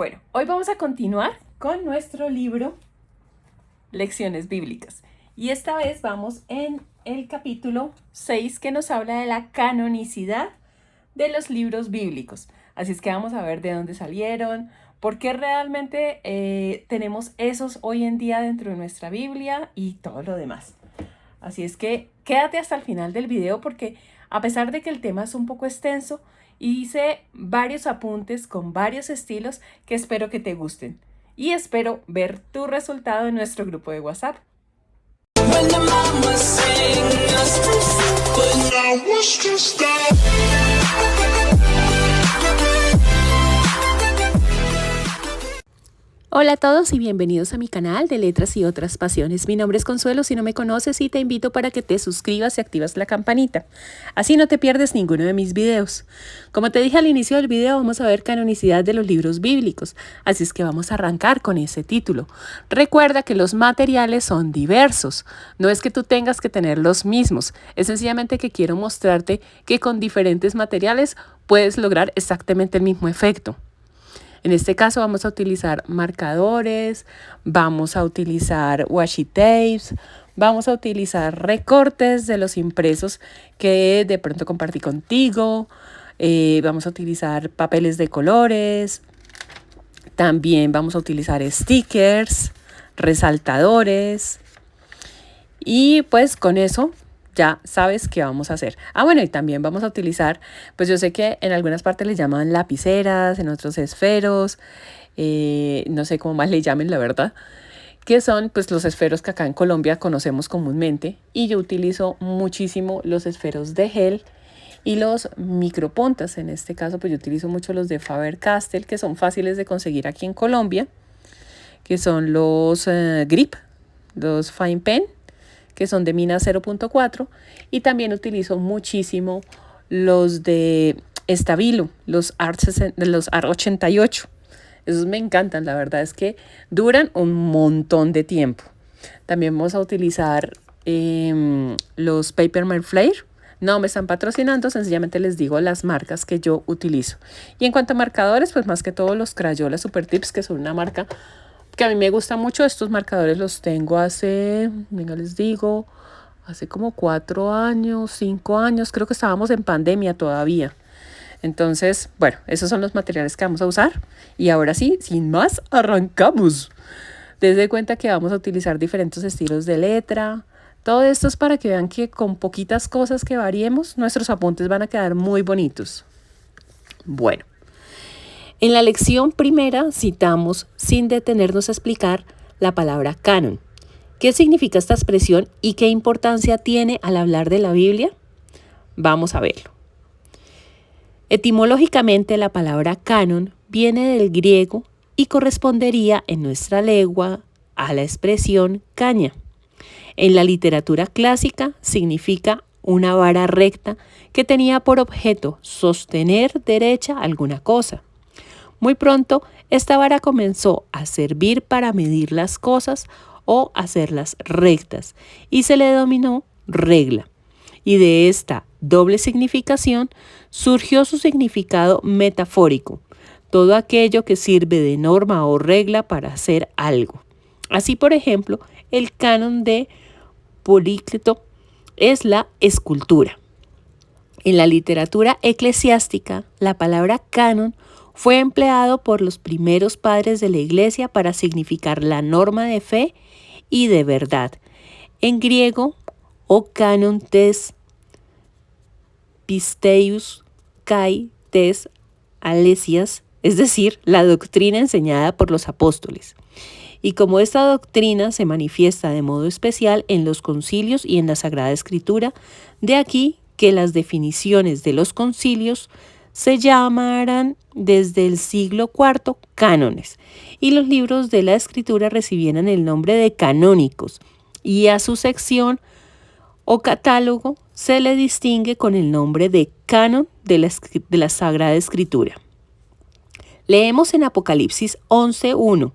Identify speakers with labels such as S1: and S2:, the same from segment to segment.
S1: Bueno, hoy vamos a continuar con nuestro libro Lecciones Bíblicas. Y esta vez vamos en el capítulo 6 que nos habla de la canonicidad de los libros bíblicos. Así es que vamos a ver de dónde salieron, por qué realmente tenemos esos hoy en día dentro de nuestra Biblia y todo lo demás. Así es que quédate hasta el final del video porque a pesar de que el tema es un poco extenso, hice varios apuntes con varios estilos que espero que te gusten. Y espero ver tu resultado en nuestro grupo de WhatsApp. Hola a todos y bienvenidos a mi canal de Letras y Otras Pasiones. Mi nombre es Consuelo, si no me conoces, y te invito para que te suscribas y activas la campanita. Así no te pierdes ninguno de mis videos. Como te dije al inicio del video, vamos a ver canonicidad de los libros bíblicos. Así es que vamos a arrancar con ese título. Recuerda que los materiales son diversos. No es que tú tengas que tener los mismos. Es sencillamente que quiero mostrarte que con diferentes materiales puedes lograr exactamente el mismo efecto. En este caso vamos a utilizar marcadores, vamos a utilizar washi tapes, vamos a utilizar recortes de los impresos que de pronto compartí contigo, vamos a utilizar papeles de colores, también vamos a utilizar stickers, resaltadores y pues con eso ya sabes qué vamos a hacer. Bueno, y también vamos a utilizar, pues yo sé que en algunas partes le llaman lapiceras, en otros esferos, no sé cómo más le llamen la verdad, que son pues los esferos que acá en Colombia conocemos comúnmente, y yo utilizo muchísimo los esferos de gel y los micropuntas. En este caso pues yo utilizo mucho los de Faber-Castell, que son fáciles de conseguir aquí en Colombia, que son los grip, los fine pen, que son de mina 0.4, y también utilizo muchísimo los de Stabilo, los ART 88. Esos me encantan, la verdad es que duran un montón de tiempo. También vamos a utilizar los Paper Mate Flare. No me están patrocinando, sencillamente les digo las marcas que yo utilizo. Y en cuanto a marcadores, pues más que todo los Crayola Super Tips, que son una marca que a mí me gusta mucho. Estos marcadores los tengo hace, venga les digo, hace como 4 años, 5 años, creo que estábamos en pandemia todavía. Entonces, bueno, esos son los materiales que vamos a usar. Y ahora sí, sin más, arrancamos. Desde cuenta que vamos a utilizar diferentes estilos de letra. Todo esto es para que vean que con poquitas cosas que variemos, nuestros apuntes van a quedar muy bonitos. Bueno. En la lección primera citamos, sin detenernos a explicar, la palabra canon. ¿Qué significa esta expresión y qué importancia tiene al hablar de la Biblia? Vamos a verlo. Etimológicamente, la palabra canon viene del griego y correspondería en nuestra lengua a la expresión caña. En la literatura clásica significa una vara recta que tenía por objeto sostener derecha alguna cosa. Muy pronto, esta vara comenzó a servir para medir las cosas o hacerlas rectas y se le denominó regla. Y de esta doble significación surgió su significado metafórico, todo aquello que sirve de norma o regla para hacer algo. Así, por ejemplo, el canon de Polícleto es la escultura. En la literatura eclesiástica, la palabra canon fue empleado por los primeros padres de la Iglesia para significar la norma de fe y de verdad. En griego, o canon tes pisteius kai tes alesias, es decir, la doctrina enseñada por los apóstoles. Y como esta doctrina se manifiesta de modo especial en los concilios y en la Sagrada Escritura, de aquí que las definiciones de los concilios se llamarán desde el siglo IV cánones, y los libros de la escritura recibieran el nombre de canónicos, y a su sección o catálogo se le distingue con el nombre de canon de la Sagrada Escritura. Leemos en Apocalipsis 11:1.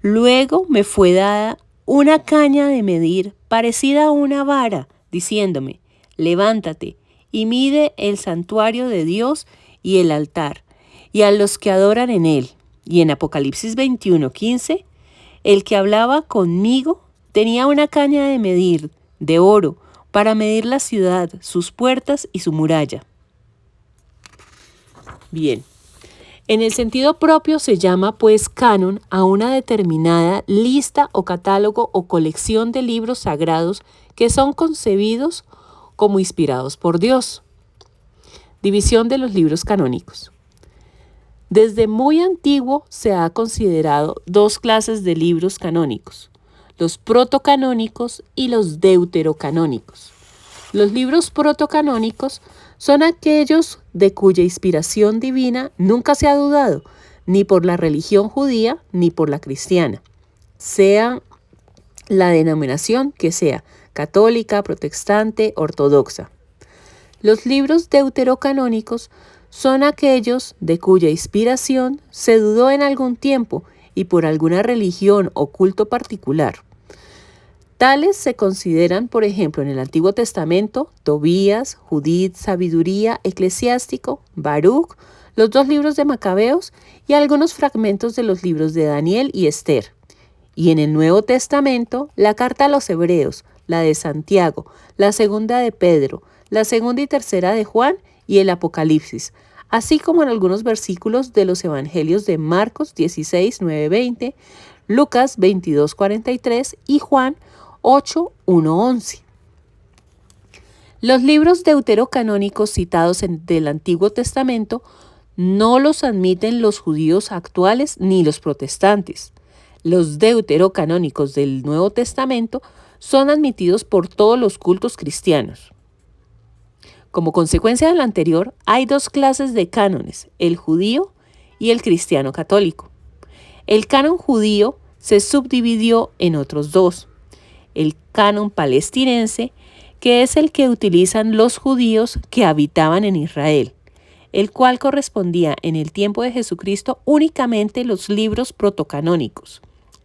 S1: Luego me fue dada una caña de medir parecida a una vara, diciéndome, levántate y mide el santuario de Dios y el altar, y a los que adoran en él. Y en Apocalipsis 21:15, el que hablaba conmigo tenía una caña de medir de oro para medir la ciudad, sus puertas y su muralla. Bien, en el sentido propio se llama pues canon a una determinada lista o catálogo o colección de libros sagrados que son concebidos como inspirados por Dios. División de los libros canónicos. Desde muy antiguo se ha considerado dos clases de libros canónicos, los protocanónicos y los deuterocanónicos. Los libros protocanónicos son aquellos de cuya inspiración divina nunca se ha dudado, ni por la religión judía ni por la cristiana, sea la denominación que sea, católica, protestante, ortodoxa. Los libros deuterocanónicos son aquellos de cuya inspiración se dudó en algún tiempo y por alguna religión o culto particular. Tales se consideran, por ejemplo, en el Antiguo Testamento, Tobías, Judith, Sabiduría, Eclesiástico, Baruch, los 2 libros de Macabeos y algunos fragmentos de los libros de Daniel y Esther. Y en el Nuevo Testamento, la carta a los Hebreos, la de Santiago, la segunda de Pedro, la segunda y tercera de Juan y el Apocalipsis, así como en algunos versículos de los Evangelios de Marcos 16, 9, 20, Lucas 22, 43 y Juan 8, 1, 11. Los libros deuterocanónicos citados del Antiguo Testamento no los admiten los judíos actuales ni los protestantes. Los deuterocanónicos del Nuevo Testamento son admitidos por todos los cultos cristianos. Como consecuencia de lo anterior, hay 2 clases de cánones, el judío y el cristiano católico. El canon judío se subdividió en otros 2. El canon palestinense, que es el que utilizan los judíos que habitaban en Israel, el cual correspondía en el tiempo de Jesucristo únicamente los libros protocanónicos,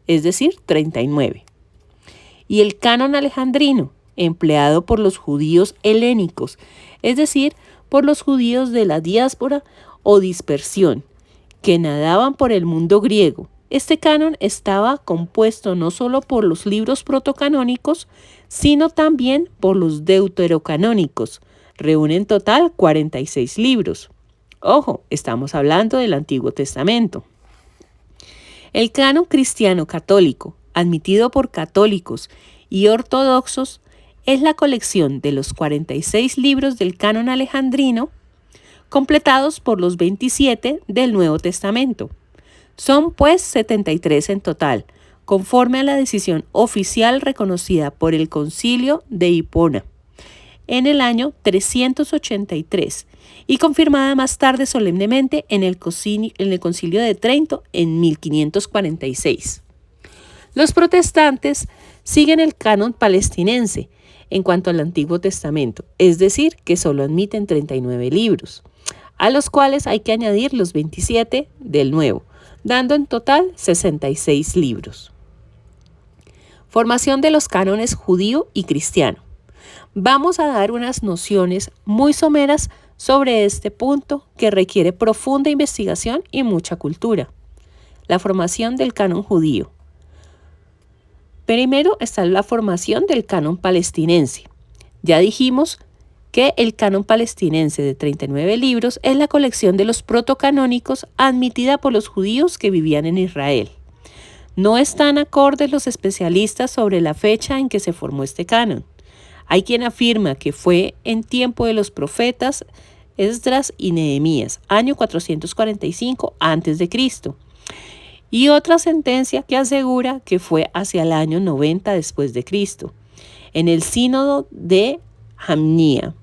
S1: es decir, 39. Y el canon alejandrino, empleado por los judíos helénicos, es decir, por los judíos de la diáspora o dispersión, que nadaban por el mundo griego. Este canon estaba compuesto no solo por los libros protocanónicos, sino también por los deuterocanónicos. Reúne en total 46 libros. Ojo, estamos hablando del Antiguo Testamento. El canon cristiano católico, admitido por católicos y ortodoxos, es la colección de los 46 libros del canon alejandrino, completados por los 27 del Nuevo Testamento. Son pues 73 en total, conforme a la decisión oficial reconocida por el Concilio de Hipona en el año 383 y confirmada más tarde solemnemente en el Concilio de Trento en 1546. Los protestantes siguen el canon palestinense en cuanto al Antiguo Testamento, es decir, que solo admiten 39 libros, a los cuales hay que añadir los 27 del Nuevo, dando en total 66 libros. Formación de los cánones judío y cristiano. Vamos a dar unas nociones muy someras sobre este punto que requiere profunda investigación y mucha cultura. La formación del canon judío. Primero está la formación del canon palestinense. Ya dijimos que el canon palestinense de 39 libros es la colección de los protocanónicos admitida por los judíos que vivían en Israel. No están acordes los especialistas sobre la fecha en que se formó este canon. Hay quien afirma que fue en tiempo de los profetas Esdras y Nehemías, año 445 a.C., y otra sentencia que asegura que fue hacia el año 90 después de Cristo, en el sínodo de Jamnia,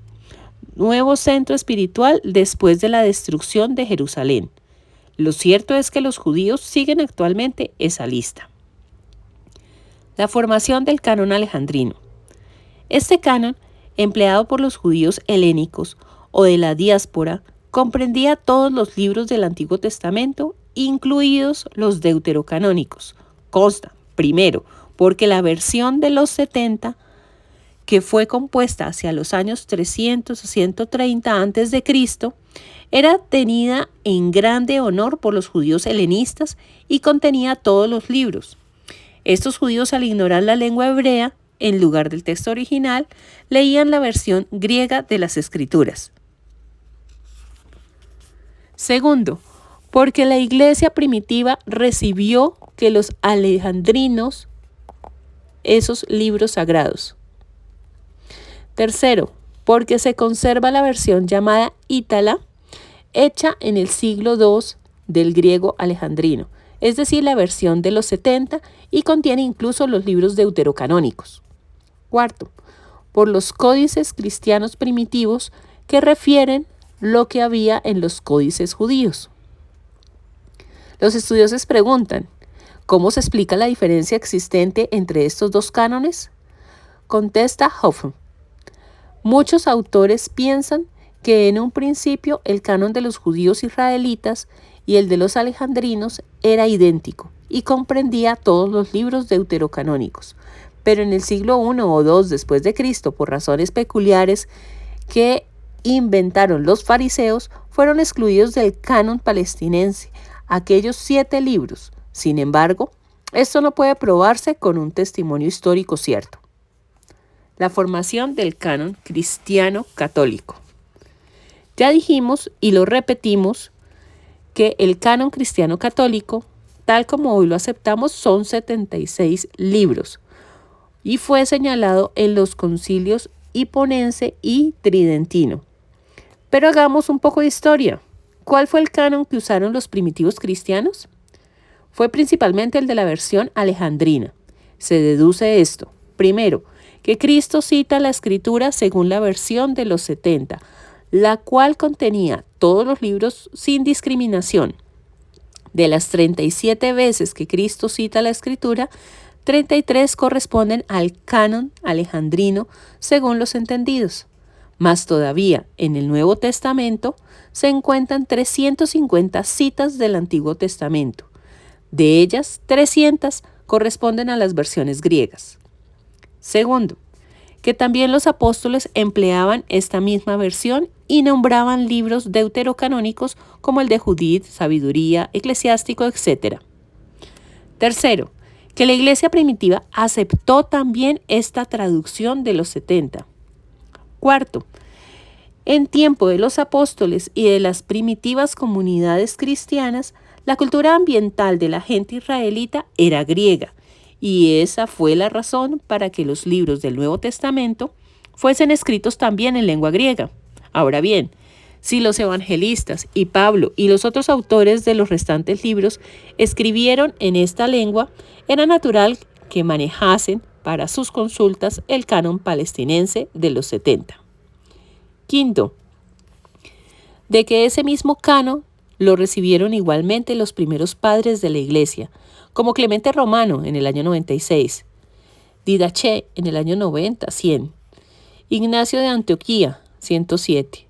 S1: nuevo centro espiritual después de la destrucción de Jerusalén. Lo cierto es que los judíos siguen actualmente esa lista. La formación del canon alejandrino. Este canon, empleado por los judíos helénicos o de la diáspora, comprendía todos los libros del Antiguo Testamento, incluidos los deuterocanónicos. Consta, primero, porque la versión de los 70, que fue compuesta hacia los años 300 a 130 a.C., Era tenida en grande honor por los judíos helenistas y contenía todos los libros. Estos judíos, al ignorar la lengua hebrea, en lugar del texto original, leían la versión griega de las Escrituras. Segundo, porque la iglesia primitiva recibió que los alejandrinos esos libros sagrados. Tercero, porque se conserva la versión llamada Ítala, hecha en el siglo II del griego alejandrino, es decir, la versión de los 70 y contiene incluso los libros deuterocanónicos. Cuarto, por los códices cristianos primitivos que refieren lo que había en los códices judíos. Los estudiosos preguntan, ¿cómo se explica la diferencia existente entre estos dos cánones? Contesta Hoffman. Muchos autores piensan que en un principio el canon de los judíos israelitas y el de los alejandrinos era idéntico y comprendía todos los libros deuterocanónicos, pero en el siglo I o II después de Cristo, por razones peculiares que inventaron los fariseos, fueron excluidos del canon palestinense aquellos 7 libros. Sin embargo, esto no puede probarse con un testimonio histórico cierto. La formación del canon cristiano católico. Ya dijimos y lo repetimos que el canon cristiano católico, tal como hoy lo aceptamos, son 76 libros y fue señalado en los concilios hiponense y tridentino. Pero hagamos un poco de historia. ¿Cuál fue el canon que usaron los primitivos cristianos? Fue principalmente el de la versión alejandrina. Se deduce esto. Primero, que Cristo cita la Escritura según la versión de los 70, la cual contenía todos los libros sin discriminación. De las 37 veces que Cristo cita la Escritura, 33 corresponden al canon alejandrino según los entendidos. Más todavía, en el Nuevo Testamento se encuentran 350 citas del Antiguo Testamento. De ellas, 300 corresponden a las versiones griegas. Segundo, que también los apóstoles empleaban esta misma versión y nombraban libros deuterocanónicos como el de Judith, Sabiduría, Eclesiástico, etc. Tercero, que la iglesia primitiva aceptó también esta traducción de los 70. Cuarto, en tiempo de los apóstoles y de las primitivas comunidades cristianas, la cultura ambiental de la gente israelita era griega, y esa fue la razón para que los libros del Nuevo Testamento fuesen escritos también en lengua griega. Ahora bien, si los evangelistas y Pablo y los otros autores de los restantes libros escribieron en esta lengua, era natural que manejasen para sus consultas el canon palestinense de los 70. Quinto, de que ese mismo canon lo recibieron igualmente los primeros padres de la Iglesia, como Clemente Romano en el año 96, Didache en el año 90, 100, Ignacio de Antioquía, 107,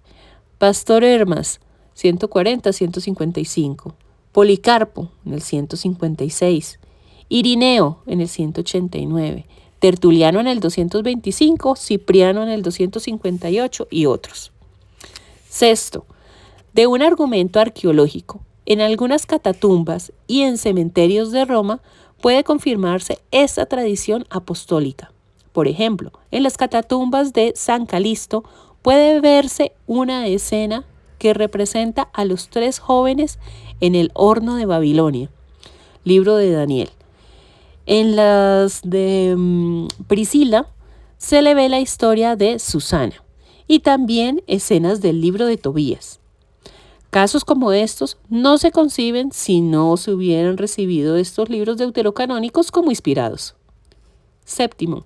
S1: Pastor Hermas, 140, 155, Policarpo en el 156, Irineo en el 189, Tertuliano en el 225, Cipriano en el 258 y otros. Sexto, de un argumento arqueológico. En algunas catatumbas y en cementerios de Roma puede confirmarse esta tradición apostólica. Por ejemplo, en las catatumbas de San Calisto puede verse una escena que representa a los 3 jóvenes en el horno de Babilonia, libro de Daniel. En las de Priscila se le ve la historia de Susana y también escenas del libro de Tobías. Casos como estos no se conciben si no se hubieran recibido estos libros deuterocanónicos como inspirados. Séptimo,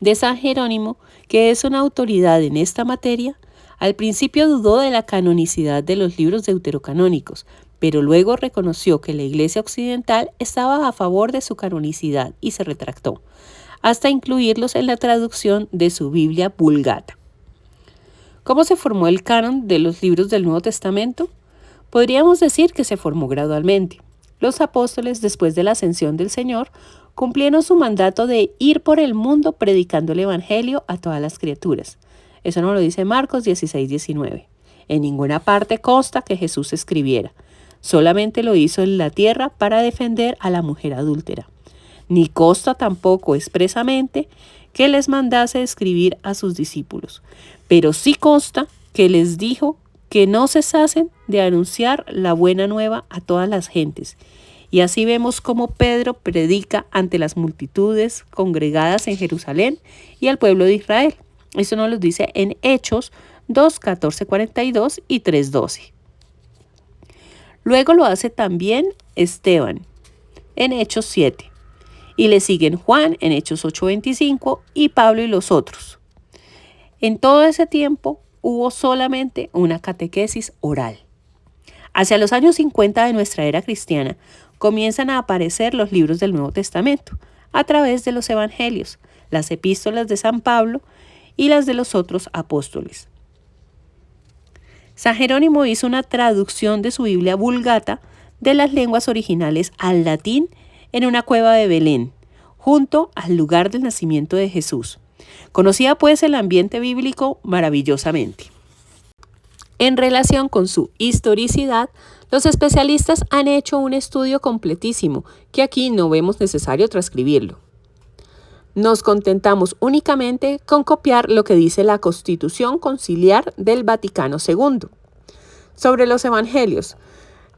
S1: de San Jerónimo, que es una autoridad en esta materia, al principio dudó de la canonicidad de los libros deuterocanónicos, pero luego reconoció que la Iglesia Occidental estaba a favor de su canonicidad y se retractó, hasta incluirlos en la traducción de su Biblia Vulgata. ¿Cómo se formó el canon de los libros del Nuevo Testamento? Podríamos decir que se formó gradualmente. Los apóstoles, después de la ascensión del Señor, cumplieron su mandato de ir por el mundo predicando el Evangelio a todas las criaturas. Eso nos lo dice Marcos 16, 19. En ninguna parte consta que Jesús escribiera. Solamente lo hizo en la tierra para defender a la mujer adúltera. Ni consta tampoco expresamente que les mandase escribir a sus discípulos, pero sí consta que les dijo que no cesasen de anunciar la buena nueva a todas las gentes. Y así vemos cómo Pedro predica ante las multitudes congregadas en Jerusalén y al pueblo de Israel. Eso nos lo dice en Hechos 2, 14, 42 y 3, 12. Luego lo hace también Esteban en Hechos 7. Y le siguen Juan en Hechos 8, 25 y Pablo y los otros. En todo ese tiempo hubo solamente una catequesis oral. Hacia los años 50 de nuestra era cristiana comienzan a aparecer los libros del Nuevo Testamento a través de los evangelios, las epístolas de San Pablo y las de los otros apóstoles. San Jerónimo hizo una traducción de su Biblia Vulgata de las lenguas originales al latín en una cueva de Belén, junto al lugar del nacimiento de Jesús. Conocía pues el ambiente bíblico maravillosamente. En relación con su historicidad, los especialistas han hecho un estudio completísimo que aquí no vemos necesario transcribirlo. Nos contentamos únicamente con copiar lo que dice la Constitución Conciliar del Vaticano II. Sobre los evangelios,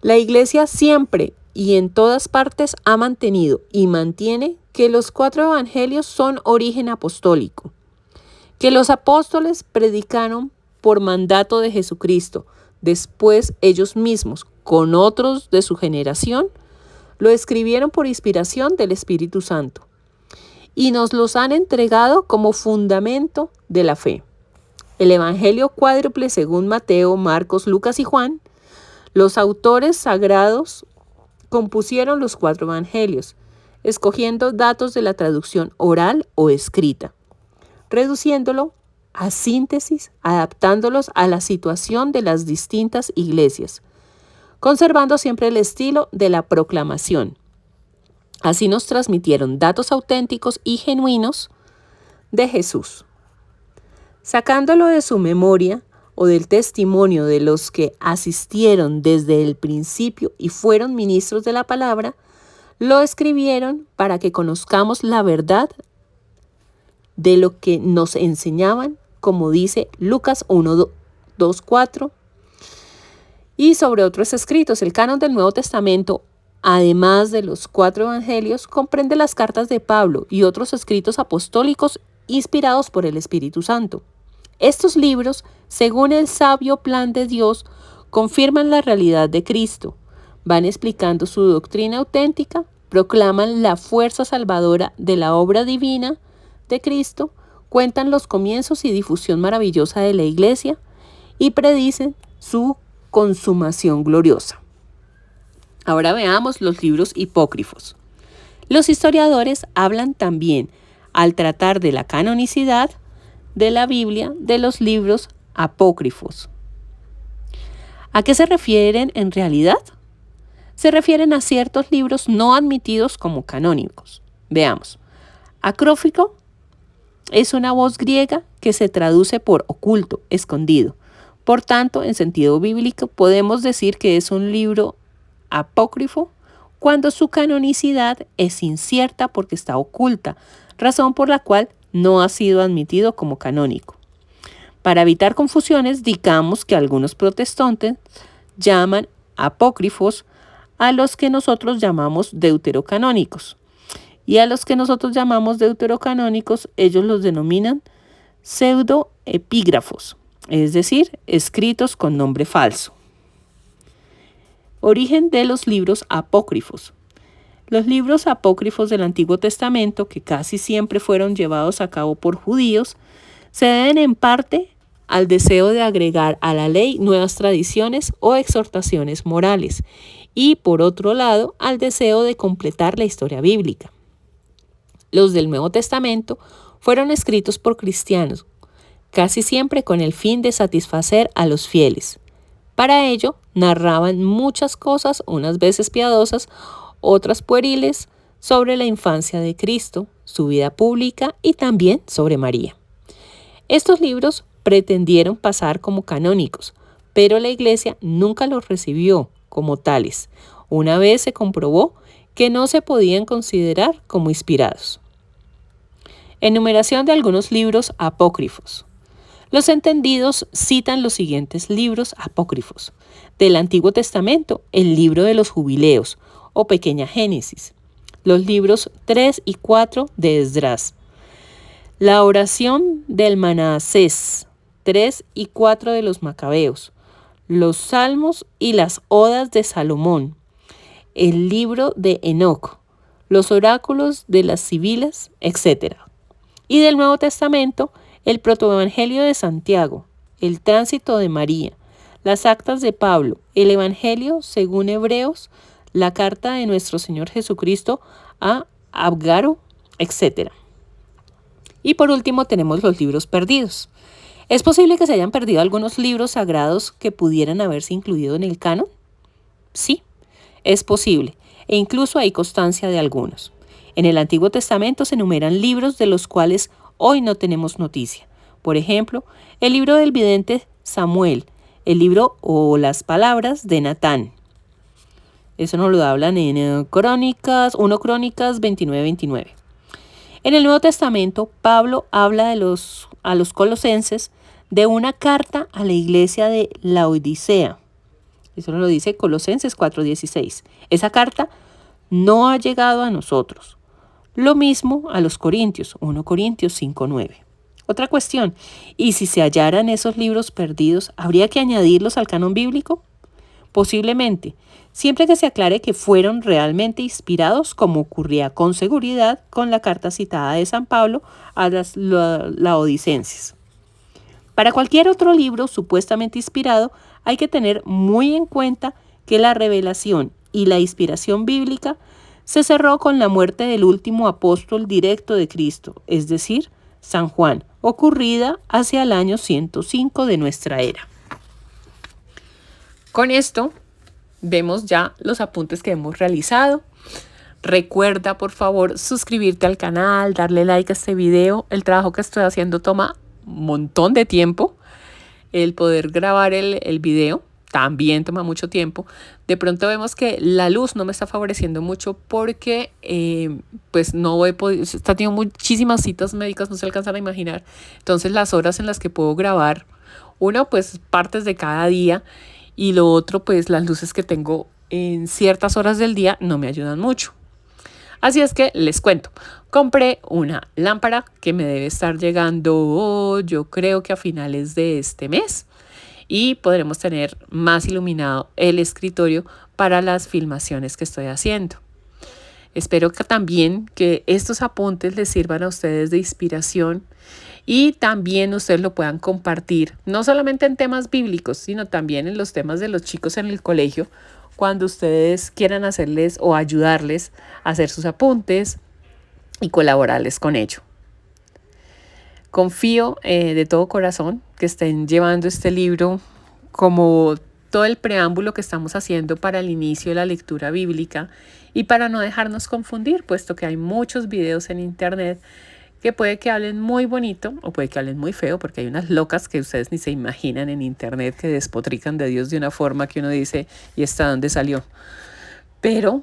S1: la Iglesia siempre y en todas partes ha mantenido y mantiene que los 4 evangelios son origen apostólico, que los apóstoles predicaron por mandato de Jesucristo, después ellos mismos, con otros de su generación, lo escribieron por inspiración del Espíritu Santo y nos los han entregado como fundamento de la fe. El Evangelio cuádruple según Mateo, Marcos, Lucas y Juan, los autores sagrados compusieron los 4 evangelios, escogiendo datos de la traducción oral o escrita, reduciéndolo a síntesis, adaptándolos a la situación de las distintas iglesias, conservando siempre el estilo de la proclamación. Así nos transmitieron datos auténticos y genuinos de Jesús. Sacándolo de su memoria o del testimonio de los que asistieron desde el principio y fueron ministros de la palabra, lo escribieron para que conozcamos la verdad de lo que nos enseñaban, como dice Lucas 1, 2, 4. Y sobre otros escritos, el canon del Nuevo Testamento, además de los 4 evangelios, comprende las cartas de Pablo y otros escritos apostólicos inspirados por el Espíritu Santo. Estos libros, según el sabio plan de Dios, confirman la realidad de Cristo, van explicando su doctrina auténtica, proclaman la fuerza salvadora de la obra divina de Cristo, cuentan los comienzos y difusión maravillosa de la Iglesia y predicen su consumación gloriosa. Ahora veamos los libros hipócrifos. Los historiadores hablan también, al tratar de la canonicidad de la Biblia, de los libros apócrifos. ¿A qué se refieren en realidad? Se refieren a ciertos libros no admitidos como canónicos. Veamos. Acrófico es una voz griega que se traduce por oculto, escondido. Por tanto, en sentido bíblico, podemos decir que es un libro apócrifo cuando su canonicidad es incierta porque está oculta, razón por la cual no ha sido admitido como canónico. Para evitar confusiones, digamos que algunos protestantes llaman apócrifos a los que nosotros llamamos deuterocanónicos. Y a los que nosotros llamamos deuterocanónicos, ellos los denominan pseudoepígrafos, es decir, escritos con nombre falso. Origen de los libros apócrifos. Los libros apócrifos del Antiguo Testamento, que casi siempre fueron llevados a cabo por judíos, se deben en parte al deseo de agregar a la ley nuevas tradiciones o exhortaciones morales, y por otro lado, al deseo de completar la historia bíblica. Los del Nuevo Testamento fueron escritos por cristianos, casi siempre con el fin de satisfacer a los fieles. Para ello, narraban muchas cosas, unas veces piadosas, otras pueriles, sobre la infancia de Cristo, su vida pública y también sobre María. Estos libros pretendieron pasar como canónicos, pero la Iglesia nunca los recibió como tales. Una vez se comprobó que no se podían considerar como inspirados. Enumeración de algunos libros apócrifos. Los entendidos citan los siguientes libros apócrifos. Del Antiguo Testamento, el libro de los Jubileos o Pequeña Génesis. Los libros 3 y 4 de Esdras. La oración del Manasés, 3 y 4 de los Macabeos. Los Salmos y las Odas de Salomón. El libro de Enoc. Los oráculos de las Sibilas, etc. Y del Nuevo Testamento, el protoevangelio de Santiago, el tránsito de María, las actas de Pablo, el evangelio según Hebreos, la carta de nuestro Señor Jesucristo a Abgaro, etc. Y por último tenemos los libros perdidos. ¿Es posible que se hayan perdido algunos libros sagrados que pudieran haberse incluido en el canon? Sí, es posible, e incluso hay constancia de algunos. En el Antiguo Testamento se enumeran libros de los cuales hoy no tenemos noticia. Por ejemplo, el libro del vidente Samuel, el libro o las palabras de Natán. Eso nos lo hablan en 1 Crónicas 29-29. En el Nuevo Testamento, Pablo habla a los colosenses de una carta a la iglesia de Laodicea. Eso nos lo dice Colosenses 4:16. Esa carta no ha llegado a nosotros. Lo mismo a los Corintios, 1 Corintios 5:9. Otra cuestión, ¿y si se hallaran esos libros perdidos, habría que añadirlos al canon bíblico? Posiblemente, siempre que se aclare que fueron realmente inspirados, como ocurría con seguridad con la carta citada de San Pablo a las laodicenses. Para cualquier otro libro supuestamente inspirado, hay que tener muy en cuenta que la revelación y la inspiración bíblica se cerró con la muerte del último apóstol directo de Cristo, es decir, San Juan, ocurrida hacia el año 105 de nuestra era. Con esto vemos ya los apuntes que hemos realizado. Recuerda, por favor, suscribirte al canal, darle like a este video. El trabajo que estoy haciendo toma un montón de tiempo. El poder grabar el video también toma mucho tiempo. De pronto vemos que la luz no me está favoreciendo mucho porque pues no he podido, está teniendo muchísimas citas médicas, no se alcanzan a imaginar. Entonces las horas en las que puedo grabar, uno pues partes de cada día y lo otro pues las luces que tengo en ciertas horas del día no me ayudan mucho. Así es que les cuento, compré una lámpara que me debe estar llegando yo creo que a finales de este mes y podremos tener más iluminado el escritorio para las filmaciones que estoy haciendo. Espero que también que estos apuntes les sirvan a ustedes de inspiración y también ustedes lo puedan compartir, no solamente en temas bíblicos, sino también en los temas de los chicos en el colegio, cuando ustedes quieran hacerles o ayudarles a hacer sus apuntes y colaborarles con ello. Confío de todo corazón que estén llevando este libro como todo el preámbulo que estamos haciendo para el inicio de la lectura bíblica y para no dejarnos confundir, puesto que hay muchos videos en internet que puede que hablen muy bonito o puede que hablen muy feo, porque hay unas locas que ustedes ni se imaginan en internet que despotrican de Dios de una forma que uno dice, ¿y esta dónde salió? Pero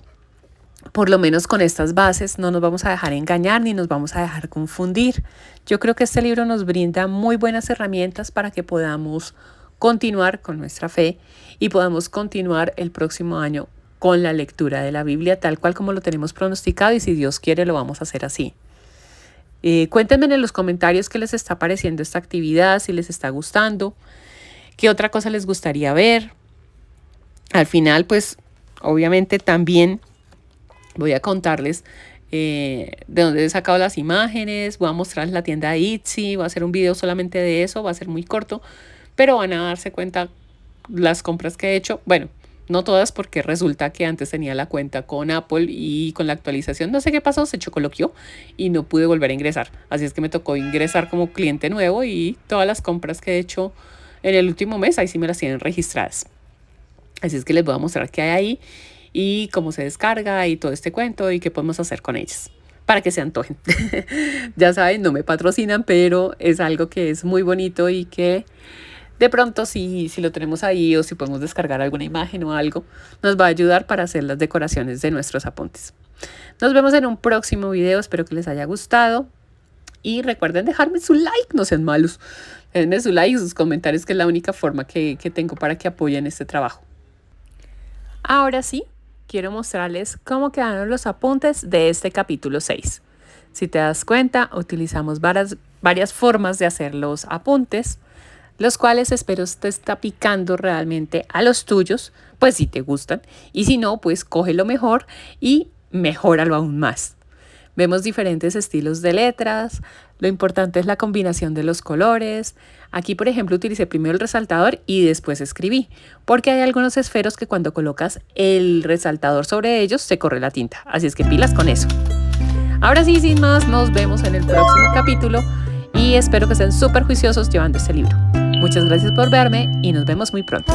S1: por lo menos con estas bases no nos vamos a dejar engañar ni nos vamos a dejar confundir. Yo creo que este libro nos brinda muy buenas herramientas para que podamos continuar con nuestra fe y podamos continuar el próximo año con la lectura de la Biblia tal cual como lo tenemos pronosticado y si Dios quiere lo vamos a hacer así. Cuéntenme en los comentarios qué les está pareciendo esta actividad, si les está gustando, qué otra cosa les gustaría ver. Al final, pues, obviamente también voy a contarles de dónde he sacado las imágenes, voy a mostrarles la tienda de Etsy, voy a hacer un video solamente de eso, va a ser muy corto, pero van a darse cuenta las compras que he hecho. Bueno, no todas porque resulta que antes tenía la cuenta con Apple y con la actualización no sé qué pasó, se chocoloqueó y no pude volver a ingresar. Así es que me tocó ingresar como cliente nuevo y todas las compras que he hecho en el último mes, ahí sí me las tienen registradas. Así es que les voy a mostrar qué hay ahí y cómo se descarga y todo este cuento y qué podemos hacer con ellas para que se antojen. Ya saben, no me patrocinan, pero es algo que es muy bonito y que De pronto si lo tenemos ahí o si podemos descargar alguna imagen o algo, nos va a ayudar para hacer las decoraciones de nuestros apuntes. Nos vemos en un próximo video, espero que les haya gustado. Y recuerden dejarme su like, no sean malos. Denme su like y sus comentarios, que es la única forma que tengo para que apoyen este trabajo. Ahora sí, quiero mostrarles cómo quedaron los apuntes de este capítulo 6. Si te das cuenta, utilizamos varias formas de hacer los apuntes, los cuales espero te está picando realmente a los tuyos, pues si te gustan. Y si no, pues cógelo mejor y mejóralo aún más. Vemos diferentes estilos de letras, lo importante es la combinación de los colores. Aquí, por ejemplo, utilicé primero el resaltador y después escribí, porque hay algunos esferos que cuando colocas el resaltador sobre ellos se corre la tinta, así es que pilas con eso. Ahora sí, sin más, nos vemos en el próximo capítulo y espero que estén súper juiciosos llevando este libro. Muchas gracias por verme y nos vemos muy pronto.